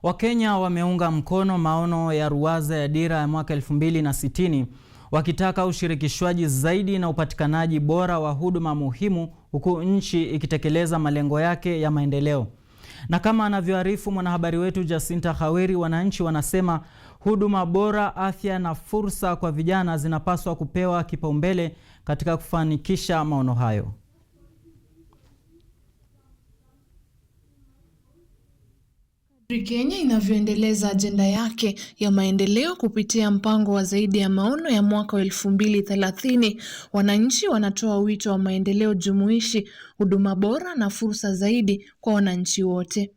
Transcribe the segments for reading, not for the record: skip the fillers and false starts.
Wakenya wameunga mkono maono ya ruwaza ya dira ya mwaka 2060 wakitaka ushirikishwaji zaidi na upatikanaji bora wa huduma muhimu huku nchi ikitekeleza malengo yake ya maendeleo. Na kama anavyoarifu mwanahabari wetu Jacinta Khaweri, wananchi wanasema huduma bora, afya na fursa kwa vijana zinapaswa kupewa kipaumbele katika kufanikisha maono hayo. Kenya inavyoendeleza ajenda yake ya maendeleo kupitia mpango wa zaidi ya maono ya mwaka wa 2030, wananchi wanatoa wito wa maendeleo jumuishi, huduma bora na fursa zaidi kwa wananchi wote.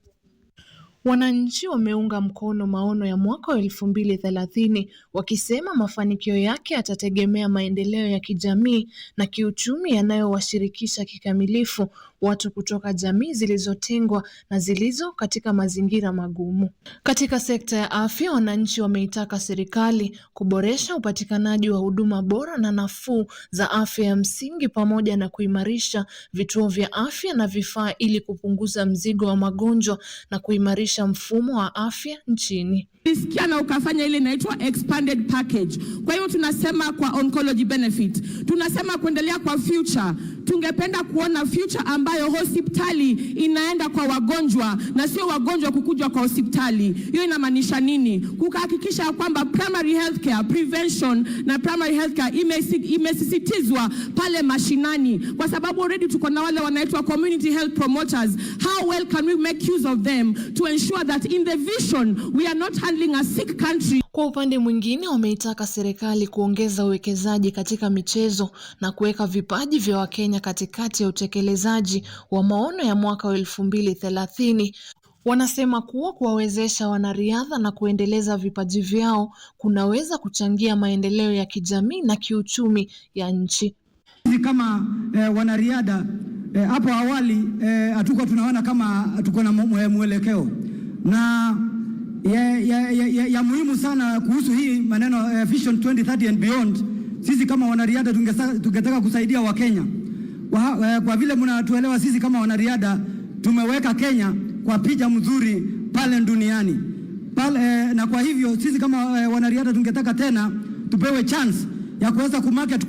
Wananchi wameunga mkono maono ya mwaka wa 2030 wakisema mafanikio yake yatategemea maendeleo ya kijamii na kiuchumi yanayowashirikisha kikamilifu watu kutoka jamii zilizotengwa na zilizo katika mazingira magumu. Katika sekta ya afya, wananchi wameitaka serikali kuboresha upatikanaji wa huduma bora na nafuu za afya ya msingi pamoja na kuimarisha vituo vya afya na vifaa ili kupunguza mzigo wa magonjwa na kuimarisha mfumo wa afya nchini. Nisikia na ukafanya ile inaitwa expanded package. Kwa hiyo tunasema kwa oncology benefit, tunasema kuendelea kwa future. Tungependa kuona future ambayo hospitali inaenda kwa wagonjwa na sio wagonjwa kukuja kwa hospitali. Hiyo inamaanisha nini? Kuhakikisha kwamba primary healthcare, prevention na primary healthcare imesisitizwa pale mashinani, kwa sababu already tuko na wale wanaitwa community health promoters. How well can we make use of them to ensure that in the vision we are not handling a sick country? Kwa upande mwingine, wameitaka serikali kuongeza uwekezaji katika michezo na kuweka vipaji vya Wakenya katikati ya utekelezaji wa maono ya mwaka wa 2030. Wanasema kuwa kuwawezesha wanariadha na kuendeleza vipaji vyao kunaweza kuchangia maendeleo ya kijamii na kiuchumi ya nchi. Kama wanariadha hapo awali hatuko tunaona kama tuko na mwelekeo na ya muhimu sana kuhusu hii maneno Vision 2030 and beyond. Sisi kama wanariadha tungetaka kusaidia Wakenya. Kwa vile mnatuelewa, sisi kama wanariadha tumeweka Kenya kwa picha mzuri pale duniani. Na kwa hivyo sisi kama wanariadha tungetaka tena tupewe chance ya kuweza kumarket,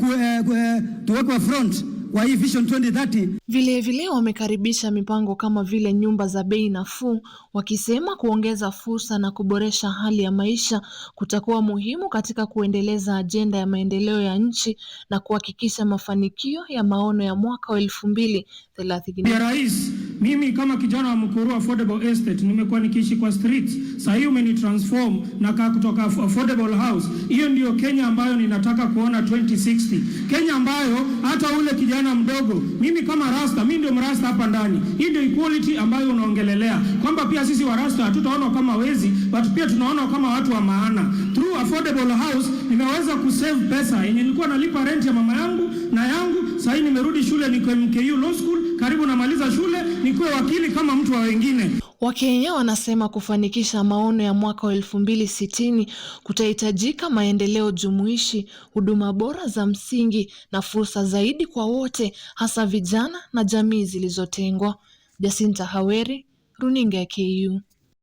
tuwekwe front kwa hii Vision 2030. Vile wamekaribisha mipango kama vile nyumba za bei nafuu, wakisema kuongeza fursa na kuboresha hali ya maisha kutakuwa muhimu katika kuendeleza ajenda ya maendeleo ya nchi na kuhakikisha mafanikio ya maono ya mwaka wa 2030. Ya Rais, mimi kama kijana wa Mukuru Affordable Estate nimekuwa nikiishi kwa streets. Sasa hii umenitransform na kutoka affordable house. Hiyo ndio Kenya ambayo ninataka kuona 2060. Kenya ambayo hata ule kijana mdogo, mimi kama Rasta, mimi ndio mrasta hapa ndani. Hii ndio equality ambayo unaongelelea, kwamba pia sisi wa Rasta hatutaona kama wezi, but pia tunaona kama watu wa maana. Through affordable house nimeweza kusave pesa yenye nilikuwa nalipa rent ya mama yangu na yangu. Sasa nimerudi shule, niko MKU Law School, karibu namaliza shule, nikuwe wakili kama mtu wa wengine. Wakenya wanasema kufanikisha maono ya mwaka wa 2060 kutahitajika maendeleo jumuishi, huduma bora za msingi na fursa zaidi kwa wote, hasa vijana na jamii zilizotengwa. Jacinta Khaweri, Runinga ya KU.